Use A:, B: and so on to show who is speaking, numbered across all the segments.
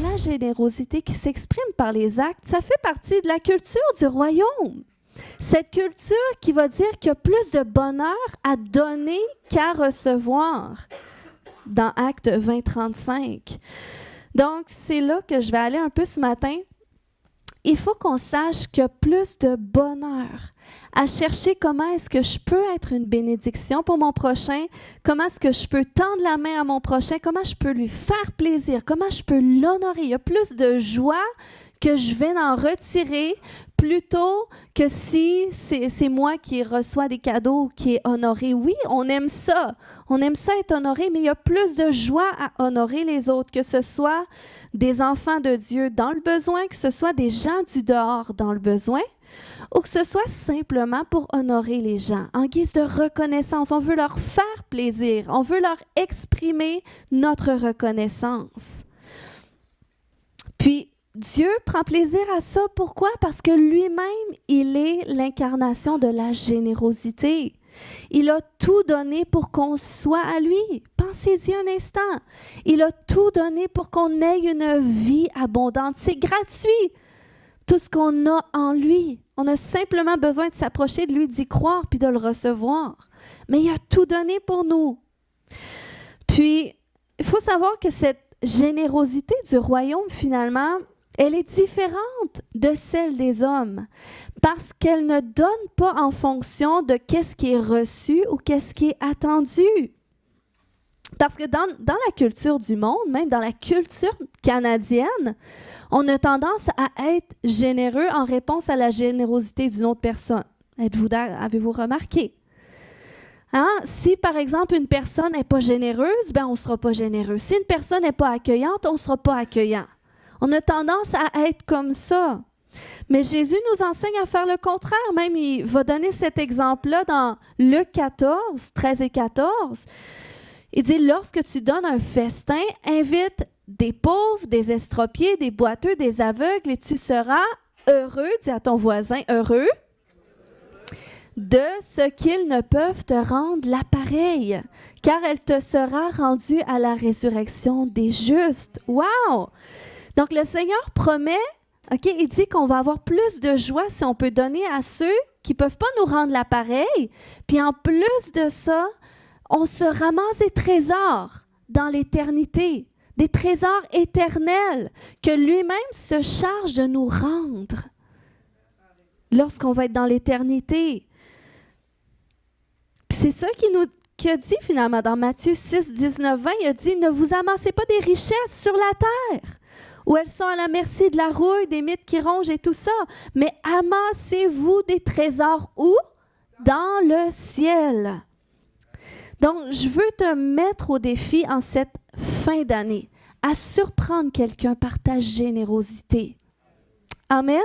A: La générosité qui s'exprime par les actes, ça fait partie de la culture du royaume. Cette culture qui va dire qu'il y a plus de bonheur à donner qu'à recevoir dans Actes 20-35. Donc, c'est là que je vais aller un peu ce matin. Il faut qu'on sache qu'il y a plus de bonheur à chercher comment est-ce que je peux être une bénédiction pour mon prochain, comment est-ce que je peux tendre la main à mon prochain, comment je peux lui faire plaisir, comment je peux l'honorer. Il y a plus de joie que je vais en retirer plutôt que si c'est moi qui reçois des cadeaux, qui est honoré. Oui, on aime ça être honoré, mais il y a plus de joie à honorer les autres, que ce soit des enfants de Dieu dans le besoin, que ce soit des gens du dehors dans le besoin, ou que ce soit simplement pour honorer les gens, en guise de reconnaissance. On veut leur faire plaisir, on veut leur exprimer notre reconnaissance. Puis, Dieu prend plaisir à ça. Pourquoi? Parce que lui-même, il est l'incarnation de la générosité. Il a tout donné pour qu'on soit à lui. Pensez-y un instant. Il a tout donné pour qu'on ait une vie abondante. C'est gratuit, tout ce qu'on a en lui. On a simplement besoin de s'approcher de lui, d'y croire, puis de le recevoir. Mais il a tout donné pour nous. Puis, il faut savoir que cette générosité du royaume, finalement, elle est différente de celle des hommes parce qu'elle ne donne pas en fonction de qu'est-ce qui est reçu ou qu'est-ce qui est attendu. Parce que dans la culture du monde, même dans la culture canadienne, on a tendance à être généreux en réponse à la générosité d'une autre personne. Avez-vous remarqué? Hein? Si, par exemple, une personne n'est pas généreuse, ben on ne sera pas généreux. Si une personne n'est pas accueillante, on ne sera pas accueillant. On a tendance à être comme ça. Mais Jésus nous enseigne à faire le contraire. Même, il va donner cet exemple-là dans Luc 14, 13 et 14. Il dit, lorsque tu donnes un festin, invite des pauvres, des estropiés, des boiteux, des aveugles, et tu seras heureux, dis à ton voisin, heureux, de ce qu'ils ne peuvent te rendre l'appareil, car elle te sera rendue à la résurrection des justes. Wow! Donc, le Seigneur promet, il dit qu'on va avoir plus de joie si on peut donner à ceux qui ne peuvent pas nous rendre l'appareil. Puis en plus de ça, on se ramasse des trésors dans l'éternité, des trésors éternels que lui-même se charge de nous rendre lorsqu'on va être dans l'éternité. Puis c'est ça qu'il a dit finalement dans Matthieu 6, 19, 20. Il a dit, ne vous amassez pas des richesses sur la terre, où elles sont à la merci de la rouille, des mythes qui rongent et tout ça. Mais amassez-vous des trésors où? Dans le ciel. Donc, je veux te mettre au défi en cette fin d'année, à surprendre quelqu'un par ta générosité. Amen?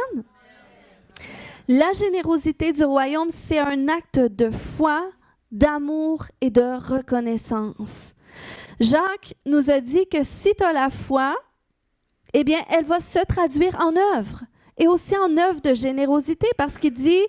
A: La générosité du royaume, c'est un acte de foi, d'amour et de reconnaissance. Jacques nous a dit que si tu as la foi, eh bien, elle va se traduire en œuvre et aussi en œuvre de générosité parce qu'il dit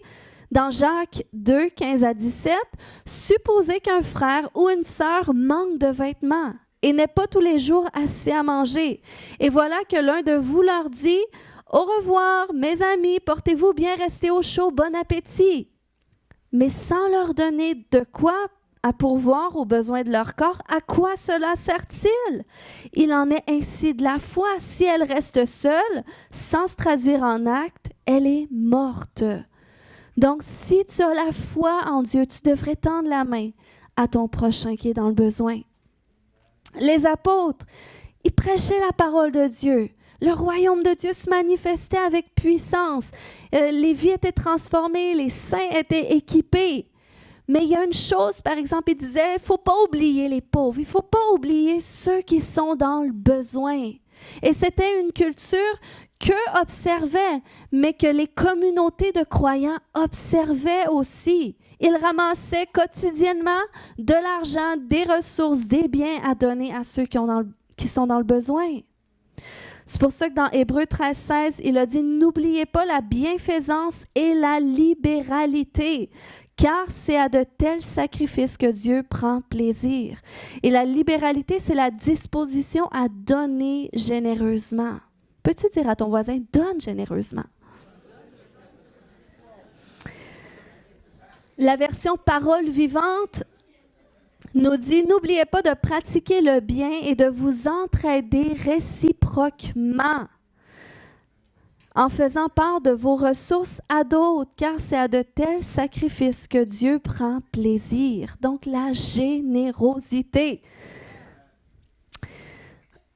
A: dans Jacques 2, 15 à 17, « Supposez qu'un frère ou une sœur manque de vêtements et n'ait pas tous les jours assez à manger. Et voilà que l'un de vous leur dit, « Au revoir, mes amis, portez-vous bien, restez au chaud, bon appétit. » Mais sans leur donner de quoi à pourvoir aux besoins de leur corps, à quoi cela sert-il? Il en est ainsi de la foi. Si elle reste seule, sans se traduire en acte, elle est morte. Donc, si tu as la foi en Dieu, tu devrais tendre la main à ton prochain qui est dans le besoin. Les apôtres, ils prêchaient la parole de Dieu. Le royaume de Dieu se manifestait avec puissance. Les vies étaient transformées, les saints étaient équipés. Mais il y a une chose, par exemple, il disait, il ne faut pas oublier les pauvres, il ne faut pas oublier ceux qui sont dans le besoin. Et c'était une culture qu'eux observaient, mais que les communautés de croyants observaient aussi. Ils ramassaient quotidiennement de l'argent, des ressources, des biens à donner à ceux qui sont dans le besoin. C'est pour ça que dans Hébreux 13, 16, il a dit « N'oubliez pas la bienfaisance et la libéralité, car c'est à de tels sacrifices que Dieu prend plaisir. Et la libéralité, c'est la disposition à donner généreusement. Peux-tu dire à ton voisin, donne généreusement? La version parole vivante nous dit, n'oubliez pas de pratiquer le bien et de vous entraider réciproquement en faisant part de vos ressources à d'autres, car c'est à de tels sacrifices que Dieu prend plaisir. Donc, la générosité.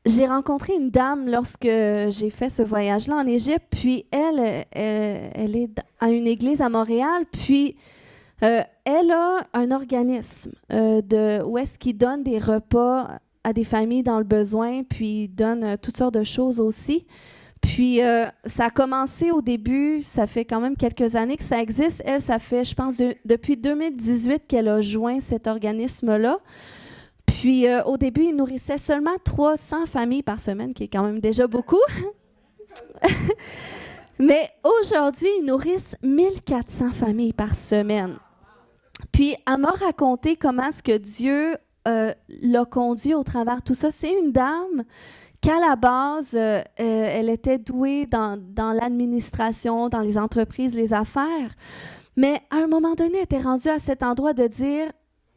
A: J'ai rencontré une dame lorsque j'ai fait ce voyage-là en Égypte, puis elle est à une église à Montréal, puis elle a un organisme où est-ce qu'il donne des repas à des familles dans le besoin, puis il donne toutes sortes de choses aussi. Puis, ça a commencé au début, ça fait quand même quelques années que ça existe. Elle, ça fait, je pense, depuis 2018 qu'elle a joint cet organisme-là. Puis, au début, il nourrissait seulement 300 familles par semaine, qui est quand même déjà beaucoup. Mais aujourd'hui, ils nourrissent 1400 familles par semaine. Puis, elle m'a raconté comment est-ce que Dieu l'a conduit au travers de tout ça. C'est une dame qu'à la base, elle était douée dans l'administration, dans les entreprises, les affaires. Mais à un moment donné, elle était rendue à cet endroit de dire,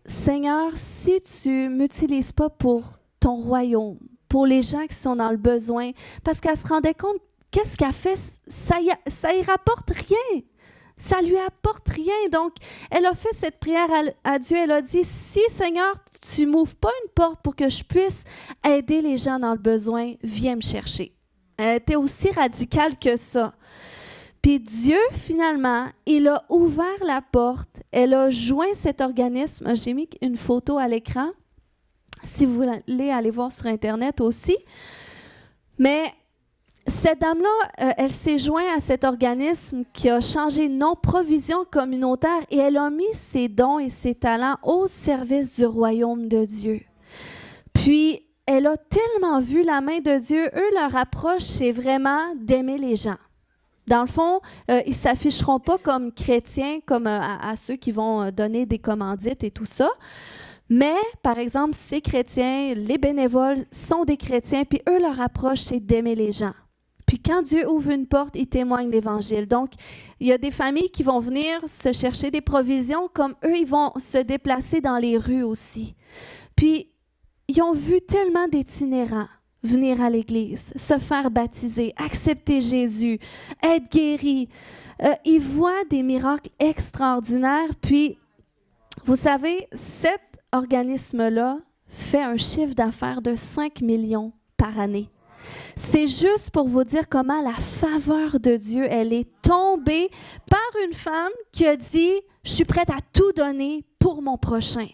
A: Seigneur, si tu ne m'utilises pas pour ton royaume, pour les gens qui sont dans le besoin, parce qu'elle se rendait compte, qu'est-ce qu'elle fait? Ça y rapporte rien. Ça lui apporte rien. Donc, elle a fait cette prière à Dieu. Elle a dit, si, Seigneur, tu ne m'ouvres pas une porte pour que je puisse aider les gens dans le besoin, viens me chercher. Elle était aussi radicale que ça. Puis Dieu, finalement, il a ouvert la porte. Elle a joint cet organisme. J'ai mis une photo à l'écran, si vous voulez aller voir sur Internet aussi. Mais cette dame-là, elle s'est jointe à cet organisme qui a changé de nom Provision communautaire et elle a mis ses dons et ses talents au service du royaume de Dieu. Puis, elle a tellement vu la main de Dieu. Eux, leur approche, c'est vraiment d'aimer les gens. Dans le fond, ils ne s'afficheront pas comme chrétiens, comme à ceux qui vont donner des commandites et tout ça. Mais, par exemple, ces chrétiens, les bénévoles sont des chrétiens, puis eux, leur approche, c'est d'aimer les gens. Puis quand Dieu ouvre une porte, il témoigne l'Évangile. Donc, il y a des familles qui vont venir se chercher des provisions, comme eux, ils vont se déplacer dans les rues aussi. Puis, ils ont vu tellement d'itinérants venir à l'Église, se faire baptiser, accepter Jésus, être guéris. Ils voient des miracles extraordinaires. Puis, vous savez, cet organisme-là fait un chiffre d'affaires de 5 millions par année. C'est juste pour vous dire comment la faveur de Dieu, elle est tombée par une femme qui a dit, je suis prête à tout donner pour mon prochain.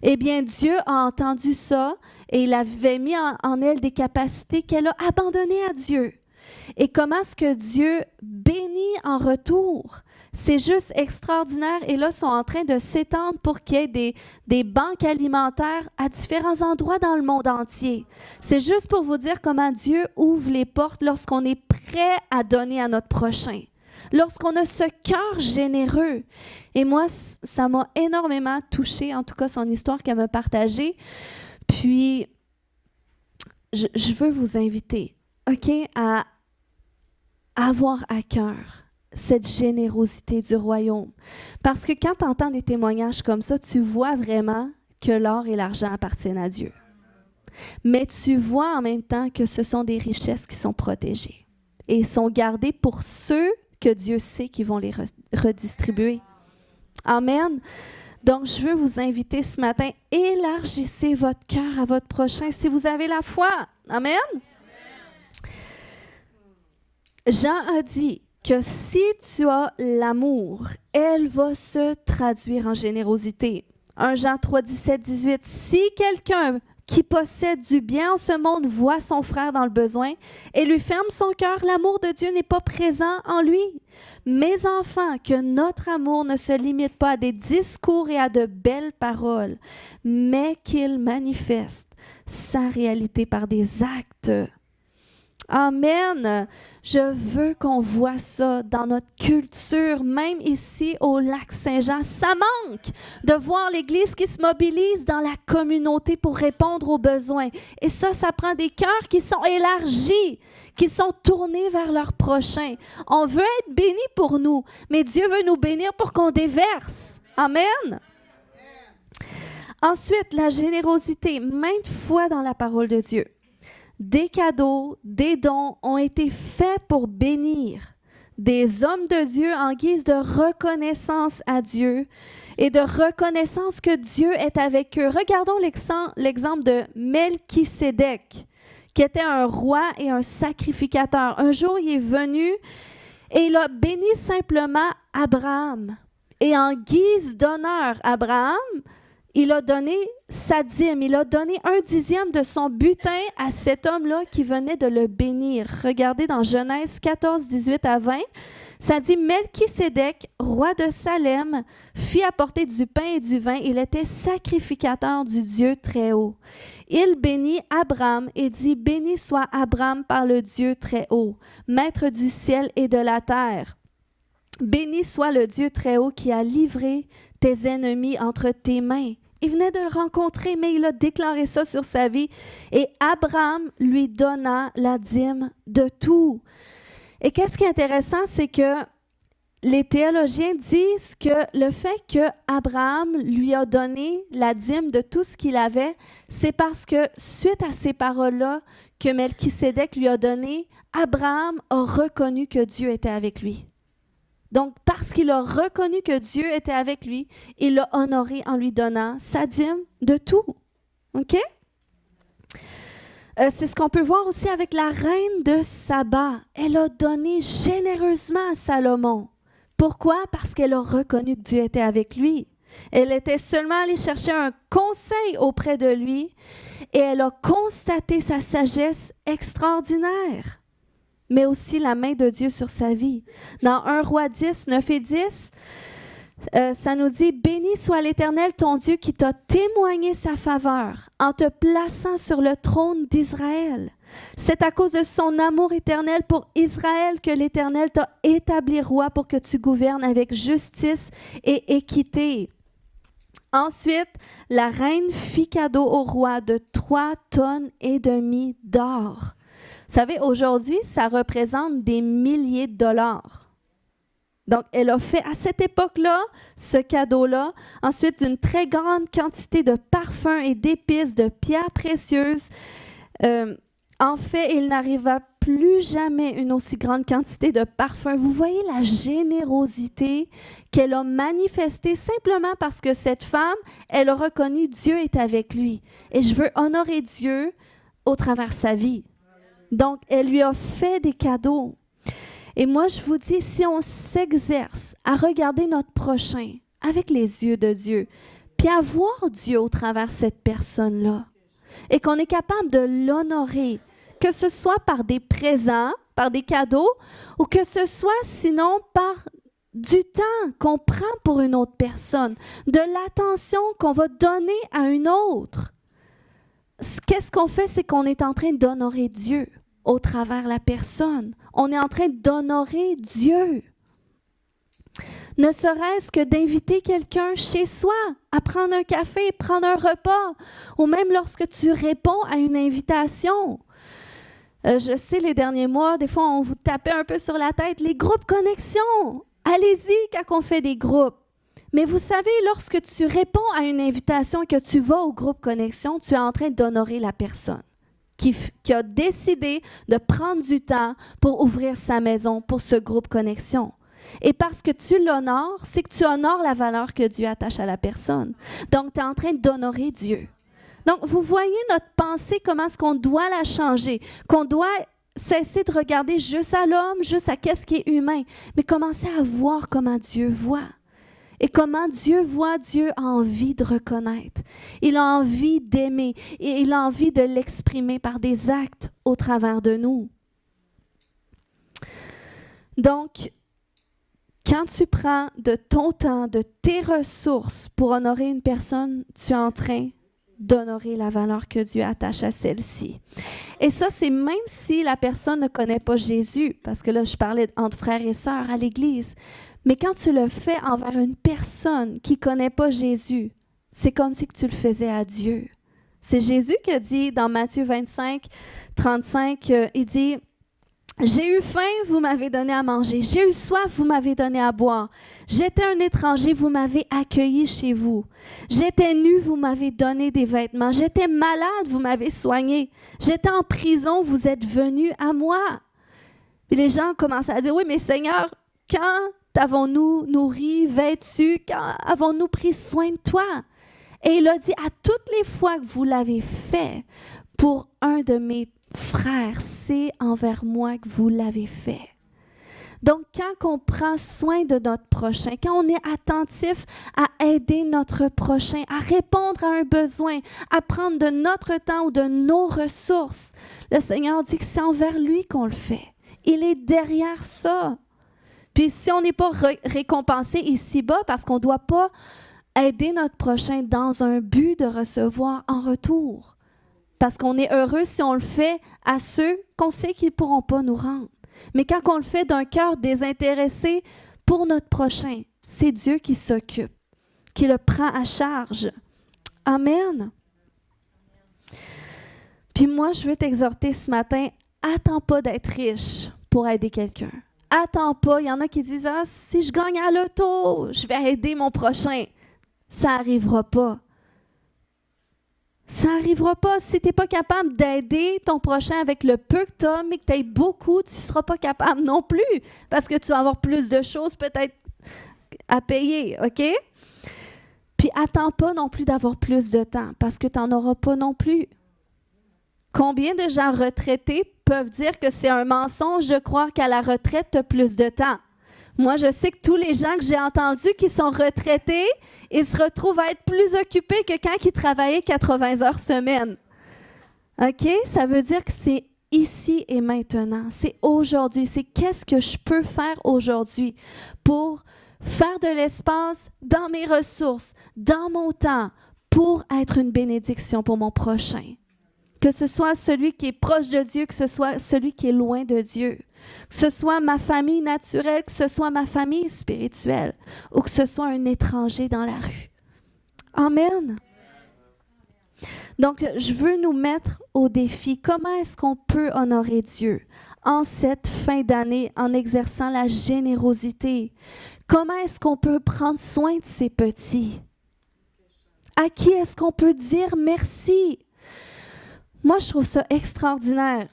A: Eh bien, Dieu a entendu ça et il avait mis en elle des capacités qu'elle a abandonnées à Dieu. Et comment est-ce que Dieu bénit en retour? C'est juste extraordinaire. Et là, ils sont en train de s'étendre pour qu'il y ait des banques alimentaires à différents endroits dans le monde entier. C'est juste pour vous dire comment Dieu ouvre les portes lorsqu'on est prêt à donner à notre prochain. Lorsqu'on a ce cœur généreux. Et moi, ça m'a énormément touchée, en tout cas son histoire qu'elle m'a partagée. Puis, je veux vous inviter, OK, à avoir à cœur cette générosité du royaume. Parce que quand tu entends des témoignages comme ça, tu vois vraiment que l'or et l'argent appartiennent à Dieu. Mais tu vois en même temps que ce sont des richesses qui sont protégées et sont gardées pour ceux que Dieu sait qu'ils vont les redistribuer. Amen. Donc, je veux vous inviter ce matin, élargissez votre cœur à votre prochain si vous avez la foi. Amen. Jean a dit que si tu as l'amour, elle va se traduire en générosité. 1 Jean 3, 17, 18. Si quelqu'un qui possède du bien en ce monde voit son frère dans le besoin et lui ferme son cœur, l'amour de Dieu n'est pas présent en lui. Mes enfants, que notre amour ne se limite pas à des discours et à de belles paroles, mais qu'il manifeste sa réalité par des actes. Amen. Je veux qu'on voit ça dans notre culture, même ici au Lac-Saint-Jean. Ça manque de voir l'Église qui se mobilise dans la communauté pour répondre aux besoins. Et ça prend des cœurs qui sont élargis, qui sont tournés vers leur prochain. On veut être bénis pour nous, mais Dieu veut nous bénir pour qu'on déverse. Amen. Ensuite, la générosité, maintes fois dans la parole de Dieu. Des cadeaux, des dons ont été faits pour bénir des hommes de Dieu en guise de reconnaissance à Dieu et de reconnaissance que Dieu est avec eux. Regardons l'exemple de Melchisédek, qui était un roi et un sacrificateur. Un jour, il est venu et il a béni simplement Abraham. Et en guise d'honneur à Abraham, il a donné sa dîme, il a donné 1/10 de son butin à cet homme-là qui venait de le bénir. Regardez dans Genèse 14, 18 à 20, ça dit « Melchisédek, roi de Salem, fit apporter du pain et du vin. Il était sacrificateur du Dieu Très-Haut. Il bénit Abraham et dit « Béni soit Abraham par le Dieu Très-Haut, maître du ciel et de la terre. Béni soit le Dieu Très-Haut qui a livré tes ennemis entre tes mains. » Il venait de le rencontrer, mais il a déclaré ça sur sa vie. Et Abraham lui donna la dîme de tout. Et qu'est-ce qui est intéressant, c'est que les théologiens disent que le fait que Abraham lui a donné la dîme de tout ce qu'il avait, c'est parce que suite à ces paroles-là que Melchisédek lui a données, Abraham a reconnu que Dieu était avec lui. Donc, parce qu'il a reconnu que Dieu était avec lui, il l'a honoré en lui donnant sa dîme de tout. OK? C'est ce qu'on peut voir aussi avec la reine de Saba. Elle a donné généreusement à Salomon. Pourquoi? Parce qu'elle a reconnu que Dieu était avec lui. Elle était seulement allée chercher un conseil auprès de lui et elle a constaté sa sagesse extraordinaire, mais aussi la main de Dieu sur sa vie. Dans 1 Roi 10, 9 et 10, ça nous dit « Béni soit l'Éternel, ton Dieu, qui t'a témoigné sa faveur en te plaçant sur le trône d'Israël. C'est à cause de son amour éternel pour Israël que l'Éternel t'a établi roi pour que tu gouvernes avec justice et équité. » Ensuite, la reine fit cadeau au roi de 3,5 tonnes d'or. Vous savez, aujourd'hui, ça représente des milliers de dollars. Donc, elle a fait à cette époque-là ce cadeau-là. Ensuite, une très grande quantité de parfums et d'épices, de pierres précieuses. En fait, il n'arriva plus jamais une aussi grande quantité de parfums. Vous voyez la générosité qu'elle a manifestée simplement parce que cette femme, elle a reconnu Dieu est avec lui. Et je veux honorer Dieu au travers de sa vie. Donc, elle lui a fait des cadeaux. Et moi, je vous dis, si on s'exerce à regarder notre prochain avec les yeux de Dieu, puis à voir Dieu au travers de cette personne-là, et qu'on est capable de l'honorer, que ce soit par des présents, par des cadeaux, ou que ce soit sinon par du temps qu'on prend pour une autre personne, de l'attention qu'on va donner à une autre. Qu'est-ce qu'on fait? C'est qu'on est en train d'honorer Dieu au travers de la personne. On est en train d'honorer Dieu. Ne serait-ce que d'inviter quelqu'un chez soi à prendre un café, prendre un repas, ou même lorsque tu réponds à une invitation. Je sais, les derniers mois, des fois, on vous tapait un peu sur la tête. Les groupes connexion, allez-y quand on fait des groupes. Mais vous savez, lorsque tu réponds à une invitation et que tu vas au groupe connexion, tu es en train d'honorer la personne qui a décidé de prendre du temps pour ouvrir sa maison pour ce groupe connexion. Et parce que tu l'honores, c'est que tu honores la valeur que Dieu attache à la personne. Donc, tu es en train d'honorer Dieu. Donc, vous voyez notre pensée, comment est-ce qu'on doit la changer, qu'on doit cesser de regarder juste à l'homme, juste à qu'est-ce qui est humain, mais commencer à voir comment Dieu voit. Et comment Dieu voit, Dieu a envie de reconnaître. Il a envie d'aimer et il a envie de l'exprimer par des actes au travers de nous. Donc, quand tu prends de ton temps, de tes ressources pour honorer une personne, tu es en train d'honorer la valeur que Dieu attache à celle-ci. Et ça, c'est même si la personne ne connaît pas Jésus, parce que là, je parlais entre frères et sœurs à l'Église, mais quand tu le fais envers une personne qui ne connaît pas Jésus, c'est comme si tu le faisais à Dieu. C'est Jésus qui a dit dans Matthieu 25, 35, il dit « J'ai eu faim, vous m'avez donné à manger. J'ai eu soif, vous m'avez donné à boire. J'étais un étranger, vous m'avez accueilli chez vous. J'étais nu, vous m'avez donné des vêtements. J'étais malade, vous m'avez soigné. J'étais en prison, vous êtes venus à moi. » Puis les gens commencent à dire « Oui, mais Seigneur, quand t'avons-nous nourri, vêtu? Quand avons-nous pris soin de toi? » Et il a dit, à toutes les fois que vous l'avez fait pour un de mes frères, c'est envers moi que vous l'avez fait. Donc, quand on prend soin de notre prochain, quand on est attentif à aider notre prochain, à répondre à un besoin, à prendre de notre temps ou de nos ressources, le Seigneur dit que c'est envers lui qu'on le fait. Il est derrière ça. Puis, si on n'est pas récompensé ici-bas parce qu'on ne doit pas aider notre prochain dans un but de recevoir en retour. Parce qu'on est heureux si on le fait à ceux qu'on sait qu'ils ne pourront pas nous rendre. Mais quand on le fait d'un cœur désintéressé pour notre prochain, c'est Dieu qui s'occupe, qui le prend à charge. Amen. Puis moi, je veux t'exhorter ce matin, attends pas d'être riche pour aider quelqu'un. Attends pas, il y en a qui disent « Ah, si je gagne à l'auto, je vais aider mon prochain. » Ça n'arrivera pas. Ça n'arrivera pas. Si tu n'es pas capable d'aider ton prochain avec le peu que tu as, mais que tu aies beaucoup, tu ne seras pas capable non plus parce que tu vas avoir plus de choses peut-être à payer, OK? Puis attends pas non plus d'avoir plus de temps parce que tu n'en auras pas non plus. Combien de gens retraités peuvent dire que c'est un mensonge de croire qu'à la retraite, tu as plus de temps? Moi, je sais que tous les gens que j'ai entendus qui sont retraités, ils se retrouvent à être plus occupés que quand ils travaillaient 80 heures semaine. OK? Ça veut dire que c'est ici et maintenant. C'est aujourd'hui. C'est qu'est-ce que je peux faire aujourd'hui pour faire de l'espace dans mes ressources, dans mon temps, pour être une bénédiction pour mon prochain. Que ce soit celui qui est proche de Dieu, que ce soit celui qui est loin de Dieu. Que ce soit ma famille naturelle, que ce soit ma famille spirituelle, ou que ce soit un étranger dans la rue. Amen. Donc, je veux nous mettre au défi. Comment est-ce qu'on peut honorer Dieu en cette fin d'année en exerçant la générosité? Comment est-ce qu'on peut prendre soin de ses petits? À qui est-ce qu'on peut dire merci? Moi, je trouve ça extraordinaire.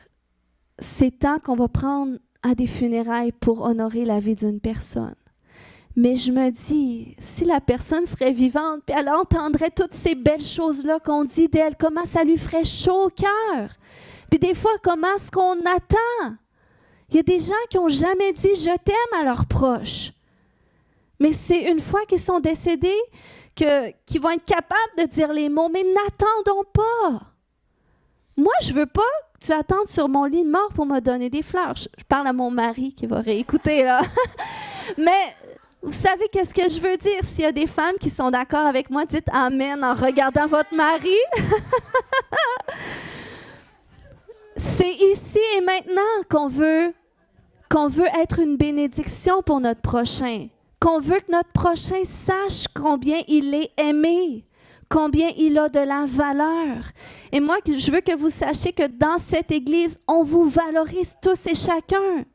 A: C'est temps qu'on va prendre à des funérailles pour honorer la vie d'une personne. Mais je me dis, si la personne serait vivante, puis elle entendrait toutes ces belles choses-là qu'on dit d'elle, comment ça lui ferait chaud au cœur. Puis des fois, comment est-ce qu'on attend? Il y a des gens qui n'ont jamais dit « je t'aime » à leurs proches. Mais c'est une fois qu'ils sont décédés qu'ils vont être capables de dire les mots. Mais n'attendons pas. Moi, je ne veux pas que tu attendes sur mon lit de mort pour me donner des fleurs. Je parle à mon mari qui va réécouter, là. Mais vous savez qu'est-ce que je veux dire? S'il y a des femmes qui sont d'accord avec moi, dites « Amen » en regardant votre mari. C'est ici et maintenant qu'on veut être une bénédiction pour notre prochain. Qu'on veut que notre prochain sache combien il est aimé. Combien il a de la valeur. Et moi, je veux que vous sachiez que dans cette Église, on vous valorise tous et chacun.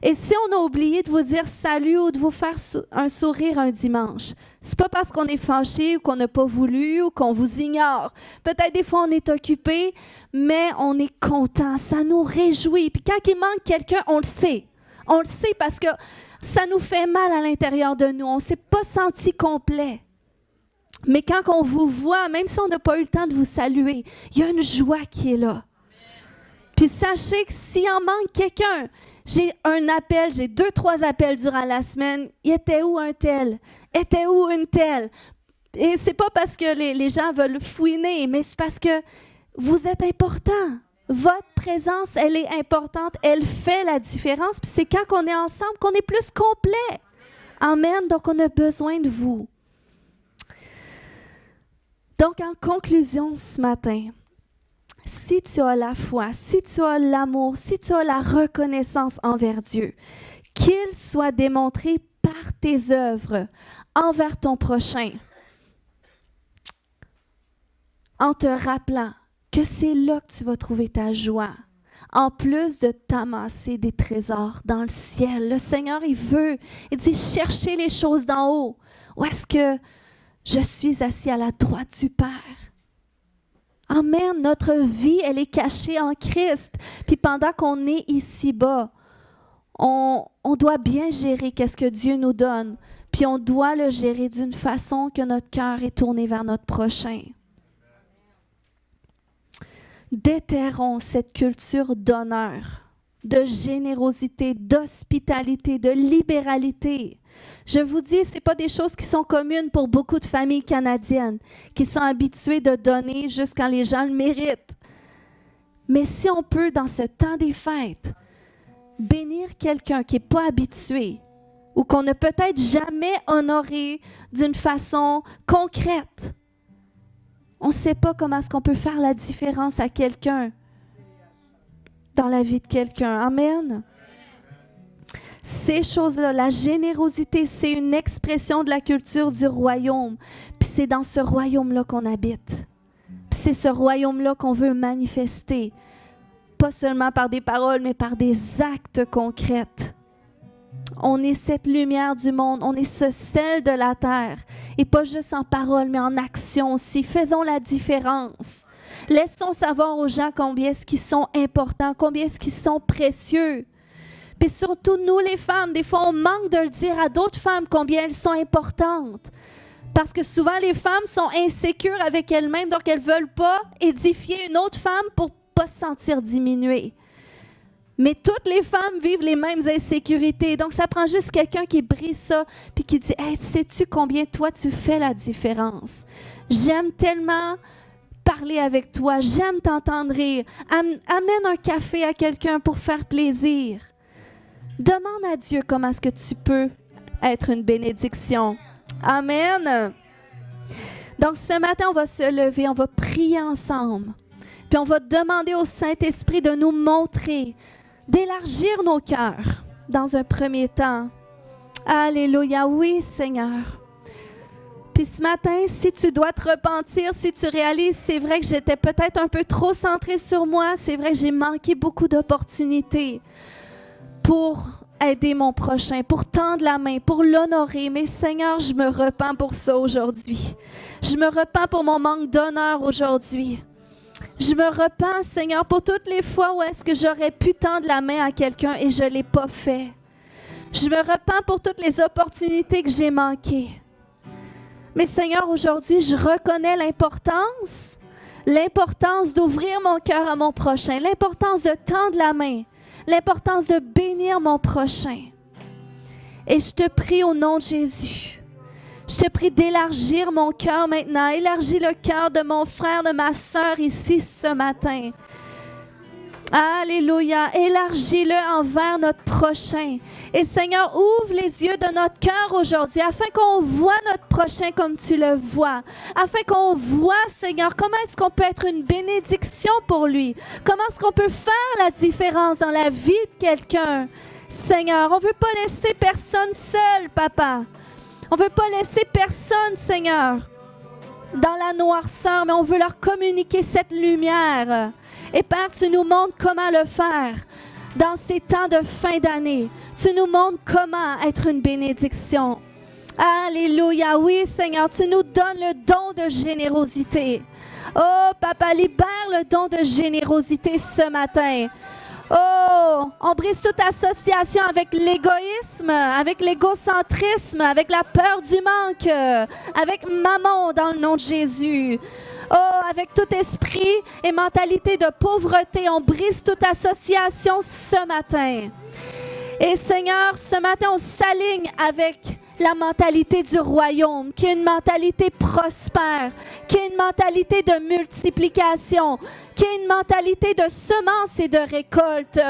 A: Et si on a oublié de vous dire salut ou de vous faire un sourire un dimanche, c'est pas parce qu'on est fâché ou qu'on n'a pas voulu ou qu'on vous ignore. Peut-être des fois on est occupé, mais on est content, ça nous réjouit. Puis quand il manque quelqu'un, on le sait. On le sait parce que ça nous fait mal à l'intérieur de nous. On ne s'est pas senti complet. Mais quand on vous voit, même si on n'a pas eu le temps de vous saluer, il y a une joie qui est là. Puis sachez que s'il en manque quelqu'un, j'ai un appel, j'ai 2-3 appels durant la semaine. Il était où un tel? Était où une telle? Et c'est pas parce que les gens veulent fouiner, mais c'est parce que vous êtes important. Votre présence, elle est importante, elle fait la différence. Puis c'est quand on est ensemble qu'on est plus complet. Amen. Donc on a besoin de vous. Donc, en conclusion ce matin, si tu as la foi, si tu as l'amour, si tu as la reconnaissance envers Dieu, qu'il soit démontré par tes œuvres envers ton prochain, en te rappelant que c'est là que tu vas trouver ta joie, en plus de t'amasser des trésors dans le ciel. Le Seigneur, il dit, cherchez les choses d'en haut. Où est-ce que je suis assis à la droite du Père? Amen. Notre vie, elle est cachée en Christ. Puis pendant qu'on est ici-bas, on doit bien gérer qu'est-ce que Dieu nous donne. Puis on doit le gérer d'une façon que notre cœur est tourné vers notre prochain. Déterrons cette culture d'honneur, de générosité, d'hospitalité, de libéralité. Je vous dis, ce n'est pas des choses qui sont communes pour beaucoup de familles canadiennes, qui sont habituées de donner juste quand les gens le méritent. Mais si on peut, dans ce temps des fêtes, bénir quelqu'un qui n'est pas habitué ou qu'on n'a peut-être jamais honoré d'une façon concrète, on ne sait pas comment est-ce qu'on peut faire la différence à quelqu'un, dans la vie de quelqu'un. Amen. Ces choses-là, la générosité, c'est une expression de la culture du royaume. Puis c'est dans ce royaume-là qu'on habite. Puis c'est ce royaume-là qu'on veut manifester. Pas seulement par des paroles, mais par des actes concrets. On est cette lumière du monde, on est ce sel de la terre. Et pas juste en parole, mais en action aussi. Faisons la différence. Laissons savoir aux gens combien est-ce qu'ils sont importants, combien est-ce qu'ils sont précieux. Puis surtout, nous les femmes, des fois, on manque de le dire à d'autres femmes combien elles sont importantes. Parce que souvent, les femmes sont insécures avec elles-mêmes, donc elles ne veulent pas édifier une autre femme pour ne pas se sentir diminuée. Mais toutes les femmes vivent les mêmes insécurités. Donc, ça prend juste quelqu'un qui brise ça puis qui dit « Hey, sais-tu combien toi, tu fais la différence? J'aime tellement parler avec toi. J'aime t'entendre rire. Amène un café à quelqu'un pour faire plaisir. » Demande à Dieu comment est-ce que tu peux être une bénédiction. Amen. Donc, ce matin, on va se lever, on va prier ensemble. Puis on va demander au Saint-Esprit de nous montrer, d'élargir nos cœurs dans un premier temps. Alléluia, oui Seigneur. Puis ce matin, si tu dois te repentir, si tu réalises, c'est vrai que j'étais peut-être un peu trop centrée sur moi, c'est vrai que j'ai manqué beaucoup d'opportunités pour aider mon prochain, pour tendre la main, pour l'honorer. Mais Seigneur, je me repens pour ça aujourd'hui. Je me repens pour mon manque d'honneur aujourd'hui. Je me repens, Seigneur, pour toutes les fois où est-ce que j'aurais pu tendre la main à quelqu'un et je ne l'ai pas fait. Je me repens pour toutes les opportunités que j'ai manquées. Mais Seigneur, aujourd'hui, je reconnais l'importance d'ouvrir mon cœur à mon prochain, l'importance de tendre la main, l'importance de bénir mon prochain. Et je te prie au nom de Jésus, je te prie d'élargir mon cœur maintenant, élargis le cœur de mon frère, de ma sœur ici ce matin. Alléluia, élargis-le envers notre prochain. Et Seigneur, ouvre les yeux de notre cœur aujourd'hui afin qu'on voit notre prochain comme tu le vois. Afin qu'on voit, Seigneur, comment est-ce qu'on peut être une bénédiction pour lui. Comment est-ce qu'on peut faire la différence dans la vie de quelqu'un. Seigneur, on ne veut pas laisser personne seul, Papa. On ne veut pas laisser personne, Seigneur, dans la noirceur, mais on veut leur communiquer cette lumière. Et Père, tu nous montres comment le faire dans ces temps de fin d'année. Tu nous montres comment être une bénédiction. Alléluia, oui Seigneur, tu nous donnes le don de générosité. Oh Papa, libère le don de générosité ce matin. Oh, on brise toute association avec l'égoïsme, avec l'égocentrisme, avec la peur du manque, avec mammon dans le nom de Jésus. Oh, avec tout esprit et mentalité de pauvreté, on brise toute association ce matin. Et Seigneur, ce matin, on s'aligne avec la mentalité du royaume, qui est une mentalité prospère, qui est une mentalité de multiplication, qui est une mentalité de semence et de récolte.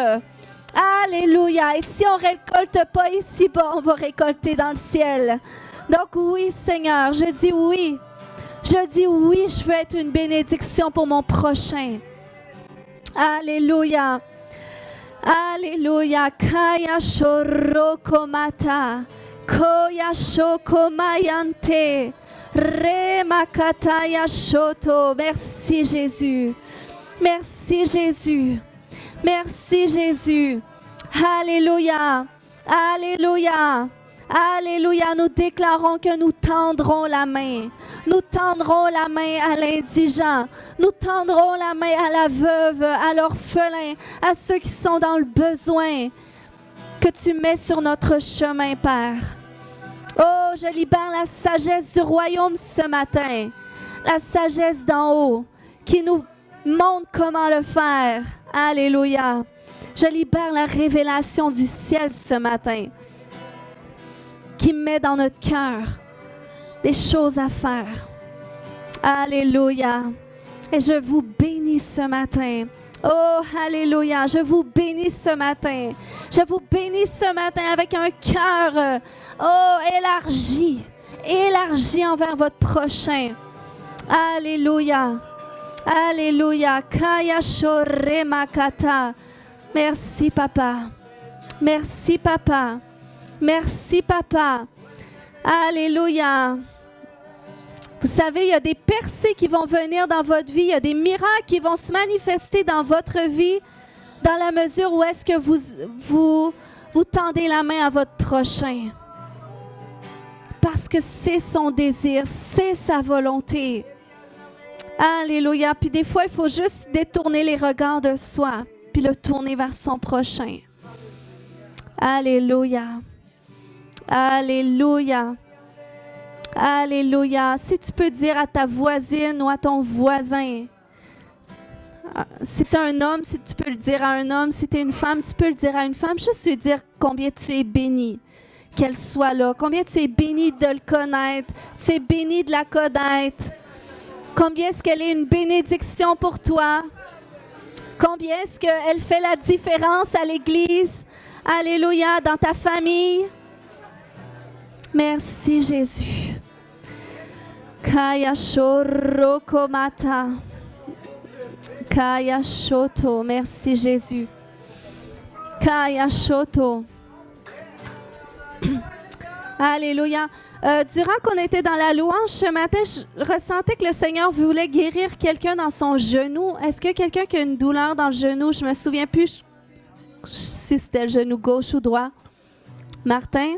A: Alléluia. Et si on ne récolte pas ici-bas, on va récolter dans le ciel. Donc oui, Seigneur, je dis oui. Je dis oui, je veux être une bénédiction pour mon prochain. Alléluia. Alléluia. Kaya shorokomata. Koya shokomayante. Remakataya shoto. Merci Jésus. Merci Jésus. Merci Jésus. Alléluia. Alléluia. Alléluia. Nous déclarons que nous tendrons la main. Nous tendrons la main à l'indigent. Nous tendrons la main à la veuve, à l'orphelin, à ceux qui sont dans le besoin que tu mets sur notre chemin, Père. Oh, je libère la sagesse du royaume ce matin. La sagesse d'en haut qui nous montre comment le faire. Alléluia. Je libère la révélation du ciel ce matin qui met dans notre cœur des choses à faire. Alléluia. Et je vous bénis ce matin. Oh, alléluia. Je vous bénis ce matin. Je vous bénis ce matin avec un cœur, élargi. Élargi envers votre prochain. Alléluia. Alléluia. Kaya shore makata. Merci, Papa. Merci, Papa. Merci, Papa. Alléluia. Vous savez, il y a des percées qui vont venir dans votre vie. Il y a des miracles qui vont se manifester dans votre vie dans la mesure où est-ce que vous tendez la main à votre prochain. Parce que c'est son désir, c'est sa volonté. Alléluia. Puis des fois, il faut juste détourner les regards de soi puis le tourner vers son prochain. Alléluia. Alléluia. Alléluia. Si tu peux dire à ta voisine ou à ton voisin, si tu es un homme, si tu peux le dire à un homme, si tu es une femme, tu peux le dire à une femme, juste lui dire combien tu es béni, qu'elle soit là, combien tu es béni de le connaître, tu es béni de la connaître, combien est-ce qu'elle est une bénédiction pour toi, combien est-ce qu'elle fait la différence à l'Église, alléluia, dans ta famille. Merci Jésus. Kaya shorokomata. Kaya shoto. Merci Jésus. Kaya shoto. Alléluia. Durant qu'on était dans la louange ce matin, je ressentais que le Seigneur voulait guérir quelqu'un dans son genou. Est-ce que quelqu'un qui a une douleur dans le genou? Je me souviens plus si c'était le genou gauche ou droit. Martin,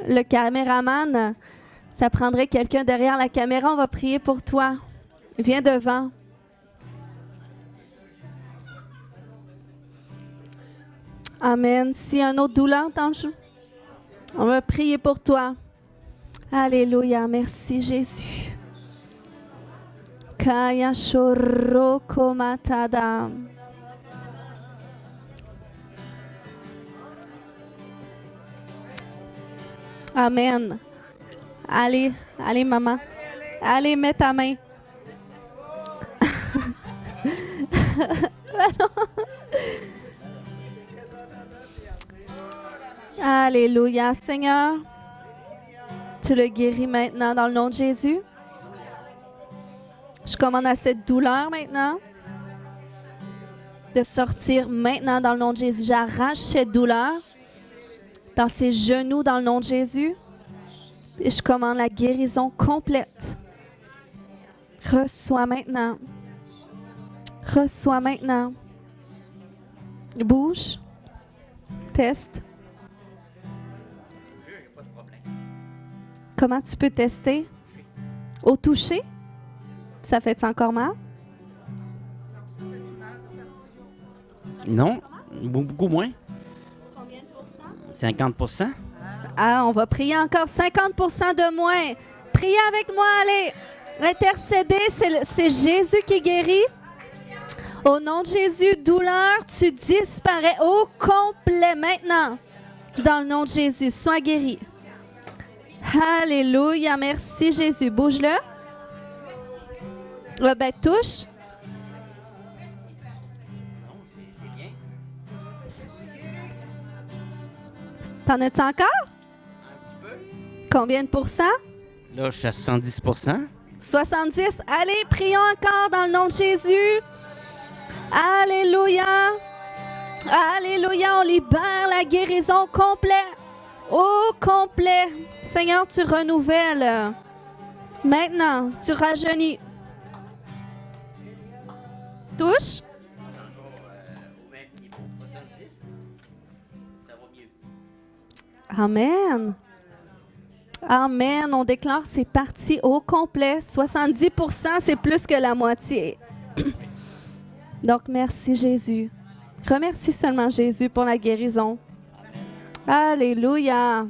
A: le caméraman, ça prendrait quelqu'un derrière la caméra. On va prier pour toi. Viens devant. Amen. S'il y a une autre douleur dans le genou, on va prier pour toi. Alléluia. Merci Jésus. Kaya shoroko matada. Amen. Allez, allez maman. Allez, mets ta main. Alléluia. Seigneur, tu le guéris maintenant dans le nom de Jésus. Je commande à cette douleur maintenant de sortir maintenant dans le nom de Jésus. J'arrache cette douleur dans ses genoux dans le nom de Jésus. Et je commande la guérison complète. Reçois maintenant. Reçois maintenant. Bouge. Teste. Comment tu peux tester? Au toucher? Ça fait encore mal?
B: Non, beaucoup moins.
A: Combien de pourcents?
B: 50%.
A: Ah, on va prier encore 50% de moins. Priez avec moi, allez. Intercéder, c'est Jésus qui guérit. Au nom de Jésus, douleur, tu disparais au complet maintenant. Dans le nom de Jésus, sois guéri. Alléluia, merci Jésus. Bouge-le. Ben, touche. T'en as-tu encore?
B: Un petit peu.
A: Combien de pourcents?
B: Là, je suis à 70%.
A: 70. Allez, prions encore dans le nom de Jésus. Alléluia. Alléluia. On libère la guérison complète. Au complet. Seigneur, tu renouvelles. Maintenant, tu rajeunis. Touche. Amen. Amen. On déclare c'est parti au complet. 70%, c'est plus que la moitié. Donc, merci Jésus. Remercie seulement Jésus pour la guérison. Alléluia.